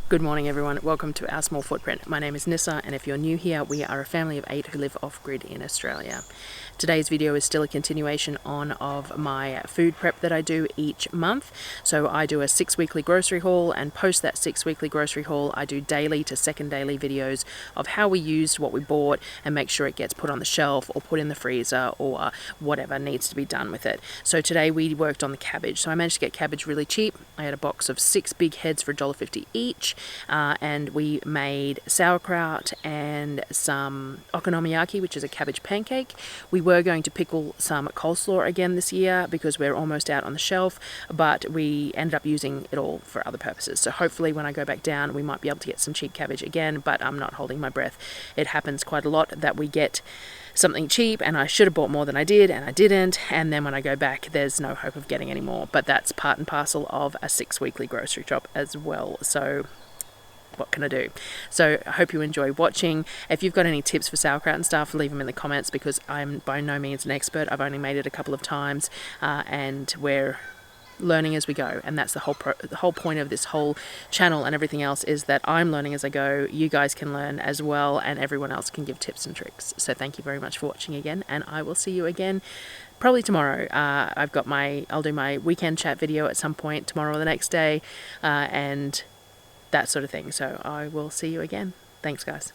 Good morning everyone, welcome to Our Small Footprint. My name is Nyssa, and if you're new here, we are a family of 8 who live off-grid in Australia. Today's video is still a continuation of my food prep that I do each month. So I do a 6-weekly grocery haul, and post that 6-weekly grocery haul I do daily to second daily videos of how we used what we bought and make sure it gets put on the shelf or put in the freezer or whatever needs to be done with it. So today we worked on the cabbage. So I managed to get cabbage really cheap. I had a box of 6 big heads for $1.50 each. And we made sauerkraut and some okonomiyaki, which is a cabbage pancake. We were going to pickle some coleslaw again this year because we're almost out on the shelf, but we ended up using it all for other purposes. So hopefully when I go back down, we might be able to get some cheap cabbage again, but I'm not holding my breath. It happens quite a lot that we get something cheap and I should have bought more than I did and I didn't, and then when I go back there's no hope of getting any more. But that's part and parcel of a 6-weekly grocery shop as well. So what can I do? So I hope you enjoy watching. If you've got any tips for sauerkraut and stuff, leave them in the comments because I'm by no means an expert. I've only made it a couple of times and we're learning as we go, and that's the whole point of this whole channel and everything else, is that I'm learning as I go. You guys can learn as well, and everyone else can give tips and tricks. So thank you very much for watching again, and I will see you again probably tomorrow. I'll do my weekend chat video at some point tomorrow or the next day, and that sort of thing. So I will see you again. Thanks guys.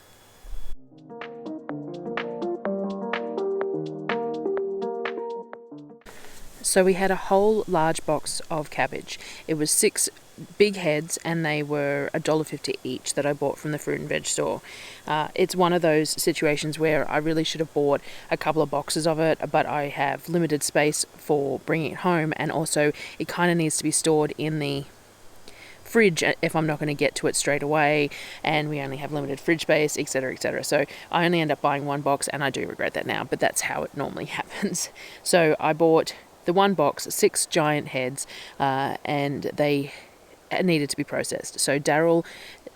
So we had a whole large box of cabbage. It was 6 big heads and they were $1.50 each that I bought from the fruit and veg store. It's one of those situations where I really should have bought a couple of boxes of it, but I have limited space for bringing it home, and also it kind of needs to be stored in the fridge if I'm not going to get to it straight away, and we only have limited fridge space, etc, etc. So I only end up buying one box, and I do regret that now, but that's how it normally happens. So I bought the one box, 6 giant heads, and they needed to be processed. So Darryl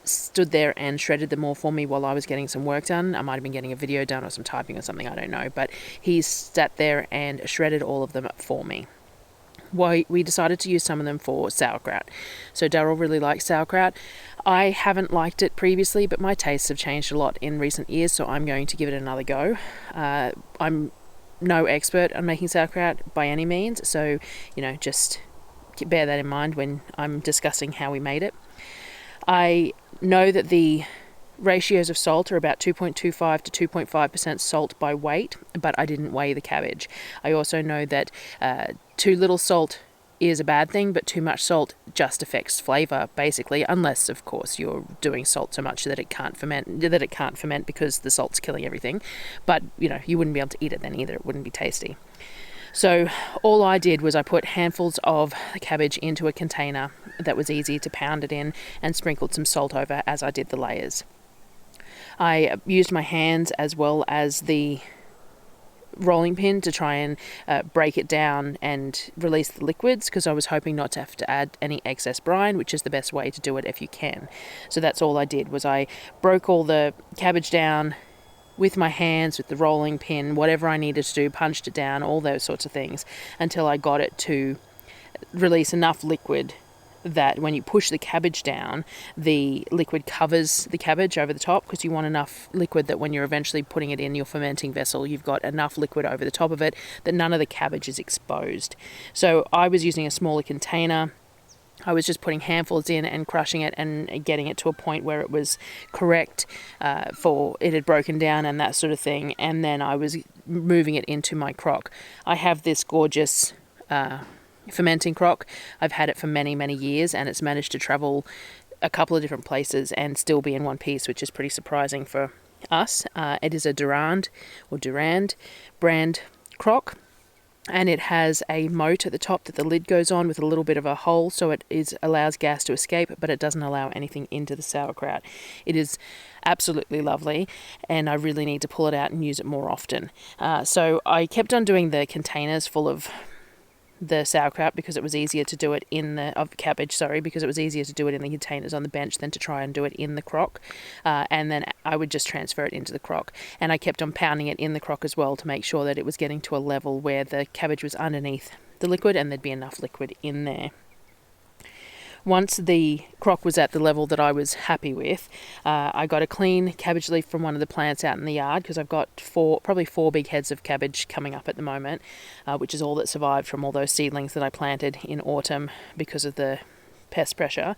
stood there and shredded them all for me while I was getting some work done. I might have been getting a video done or some typing or something, I don't know, but he sat there and shredded all of them for me. We decided to use some of them for sauerkraut. So Darryl really likes sauerkraut. I haven't liked it previously, but my tastes have changed a lot in recent years, so I'm going to give it another go. I'm no expert on making sauerkraut by any means, so just bear that in mind when I'm discussing how we made it. I know that the ratios of salt are about 2.25 to 2.5% salt by weight, but I didn't weigh the cabbage. I also know that too little salt is a bad thing, but too much salt just affects flavor basically, unless of course you're doing salt so much that it can't ferment because the salt's killing everything. But you wouldn't be able to eat it then either. It wouldn't be tasty. So all I did was I put handfuls of the cabbage into a container that was easy to pound it in, and sprinkled some salt over as I did the layers. I used my hands as well as the rolling pin to try and break it down and release the liquids, because I was hoping not to have to add any excess brine, which is the best way to do it if you can. So that's all I did, was I broke all the cabbage down with my hands, with the rolling pin, whatever I needed to do, punched it down, all those sorts of things, until I got it to release enough liquid that when you push the cabbage down, the liquid covers the cabbage over the top, because you want enough liquid that when you're eventually putting it in your fermenting vessel, you've got enough liquid over the top of it that none of the cabbage is exposed. So I was using a smaller container. I was just putting handfuls in and crushing it and getting it to a point where it was correct for it had broken down and that sort of thing, and then I was moving it into my crock. I have this gorgeous fermenting crock. I've had it for many years, and it's managed to travel a couple of different places and still be in one piece, which is pretty surprising for us. It is a Durand brand crock, and it has a moat at the top that the lid goes on with a little bit of a hole, so it allows gas to escape, but it doesn't allow anything into the sauerkraut. It is absolutely lovely, and I really need to pull it out and use it more often. So I kept on doing the containers full of the sauerkraut because it was easier to do it because it was easier to do it in the containers on the bench than to try and do it in the crock, and then I would just transfer it into the crock, and I kept on pounding it in the crock as well to make sure that it was getting to a level where the cabbage was underneath the liquid and there'd be enough liquid in there. Once the crock was at the level that I was happy with, I got a clean cabbage leaf from one of the plants out in the yard, because I've got probably four big heads of cabbage coming up at the moment, which is all that survived from all those seedlings that I planted in autumn because of the pest pressure.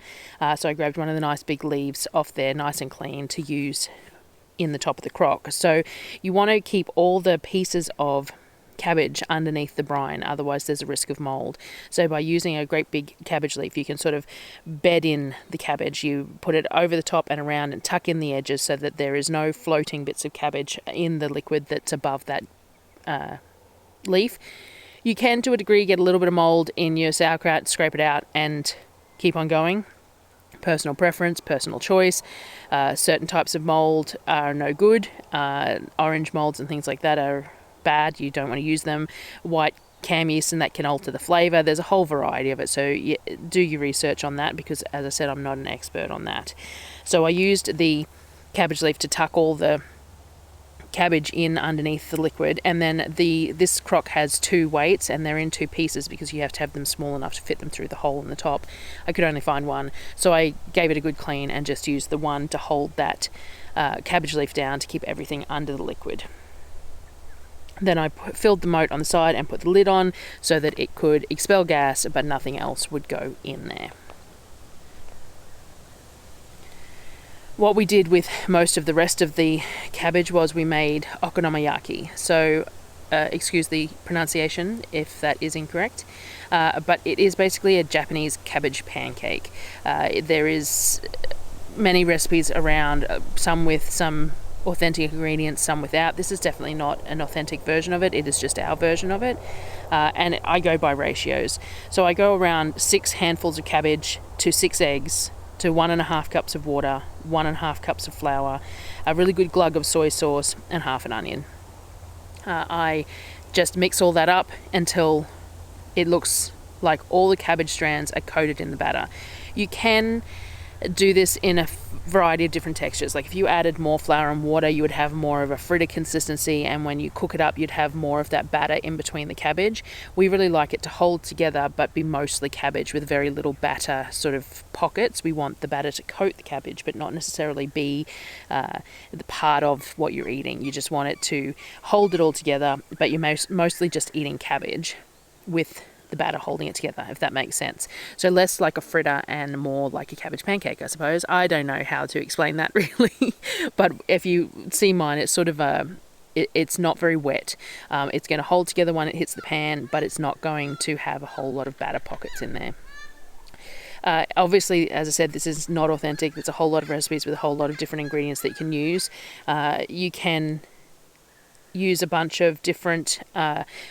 So I grabbed one of the nice big leaves off there, nice and clean, to use in the top of the crock. So you want to keep all the pieces of cabbage underneath the brine, otherwise there's a risk of mold. So by using a great big cabbage leaf, you can sort of bed in the cabbage. You put it over the top and around and tuck in the edges so that there is no floating bits of cabbage in the liquid that's above that leaf. You can, to a degree, get a little bit of mold in your sauerkraut, scrape it out and keep on going. Personal preference, personal choice. Certain types of mold are no good. Orange molds and things like that are bad. You don't want to use them. White cam yeast, and that can alter the flavour. There's a whole variety of it, so do your research on that, because as I said, I'm not an expert on that. So I used the cabbage leaf to tuck all the cabbage in underneath the liquid, and then this crock has two weights, and they're in two pieces because you have to have them small enough to fit them through the hole in the top. I could only find one, so I gave it a good clean and just used the one to hold that cabbage leaf down to keep everything under the liquid. Then I filled the moat on the side and put the lid on so that it could expel gas, but nothing else would go in there. What we did with most of the rest of the cabbage was we made okonomiyaki. So, excuse the pronunciation if that is incorrect, but it is basically a Japanese cabbage pancake. There is many recipes around, some with some authentic ingredients, some without. This is definitely not an authentic version of it. It is just our version of it, and I go by ratios. So I go around 6 handfuls of cabbage to 6 eggs to 1.5 cups of water, 1.5 cups of flour, a really good glug of soy sauce, and half an onion. I just mix all that up until it looks like all the cabbage strands are coated in the batter. You can do this in a variety of different textures. Like if you added more flour and water, you would have more of a fritter consistency, and when you cook it up, you'd have more of that batter in between the cabbage. We really like it to hold together but be mostly cabbage with very little batter sort of pockets. We want the batter to coat the cabbage but not necessarily be the part of what you're eating. You just want it to hold it all together, but you're mostly just eating cabbage with the batter holding it together, if that makes sense. So less like a fritter and more like a cabbage pancake, I suppose. I don't know how to explain that really, but if you see mine, it's sort of it's not very wet. It's going to hold together when it hits the pan, but it's not going to have a whole lot of batter pockets in there. Obviously, as I said, this is not authentic. There's a whole lot of recipes with a whole lot of different ingredients that you can use. You can use a bunch of different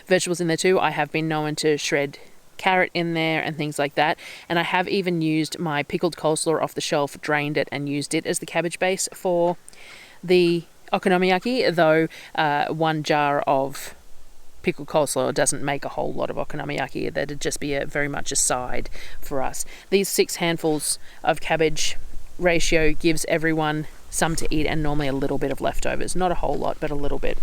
vegetables in there too. I have been known to shred carrot in there and things like that, and I have even used my pickled coleslaw off the shelf, drained it and used it as the cabbage base for the okonomiyaki, though 1 jar of pickled coleslaw doesn't make a whole lot of okonomiyaki. That'd just be very much a side for us. These 6 handfuls of cabbage ratio gives everyone some to eat, and normally a little bit of leftovers. Not a whole lot, but a little bit.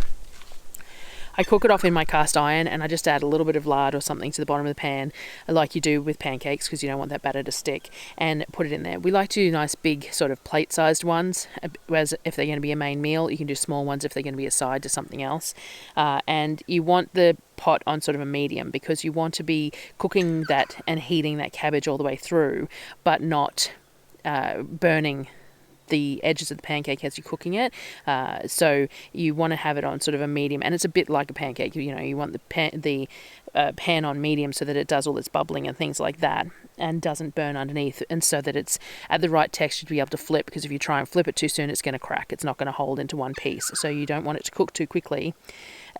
I cook it off in my cast iron, and I just add a little bit of lard or something to the bottom of the pan, like you do with pancakes, because you don't want that batter to stick, and put it in there. We like to do nice big sort of plate-sized ones, whereas if they're going to be a main meal. You can do small ones if they're going to be a side to something else. And you want the pot on sort of a medium, because you want to be cooking that and heating that cabbage all the way through, but not burning the edges of the pancake as you're cooking it. So you want to have it on sort of a medium, and it's a bit like a pancake. You know, you want the pan on medium so that it does all its bubbling and things like that, and doesn't burn underneath, and so that it's at the right texture to be able to flip, because if you try and flip it too soon, it's going to crack. It's not going to hold into one piece. So you don't want it to cook too quickly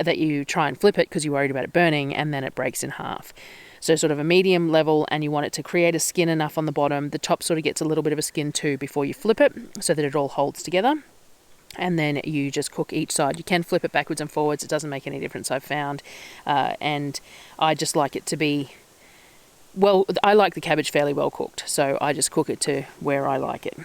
that you try and flip it because you're worried about it burning, and then it breaks in half. So sort of a medium level, and you want it to create a skin enough on the bottom. The top sort of gets a little bit of a skin too before you flip it, so that it all holds together. And then you just cook each side. You can flip it backwards and forwards. It doesn't make any difference, I've found. And I just like it to be, well, I like the cabbage fairly well cooked, so I just cook it to where I like it.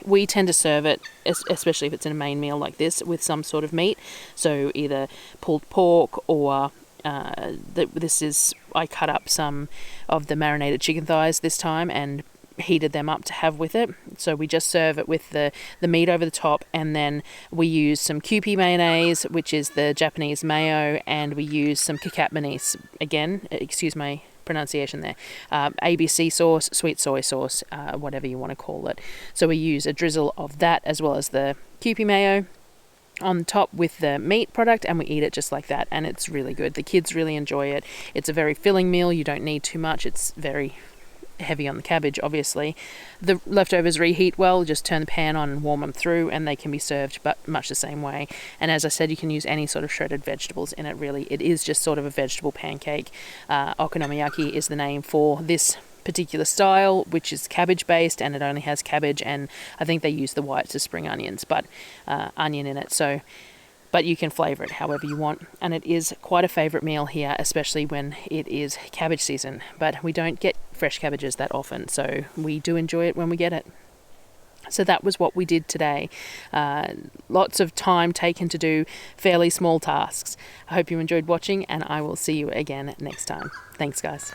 We tend to serve it, especially if it's in a main meal like this, with some sort of meat. So either pulled pork or I cut up some of the marinated chicken thighs this time and heated them up to have with it. So we just serve it with the meat over the top, and then we use some Kewpie mayonnaise, which is the Japanese mayo, and we use some kikatmanese, again, excuse my pronunciation there, ABC sauce, sweet soy sauce, whatever you want to call it. So we use a drizzle of that as well as the Kewpie mayo on top with the meat product, and we eat it just like that, and it's really good. The kids really enjoy it. It's a very filling meal. You don't need too much. It's very heavy on the cabbage, obviously. The leftovers reheat well. Just turn the pan on and warm them through, and they can be served but much the same way. And as I said, you can use any sort of shredded vegetables in it, really. It is just sort of a vegetable pancake. Okonomiyaki is the name for this particular style, which is cabbage based, and it only has cabbage, and I think they use the whites of spring onions, but onion in it. But you can flavour it however you want, and it is quite a favourite meal here, especially when it is cabbage season. But we don't get fresh cabbages that often, so we do enjoy it when we get it. So that was what we did today. Lots of time taken to do fairly small tasks. I hope you enjoyed watching, and I will see you again next time. Thanks, guys.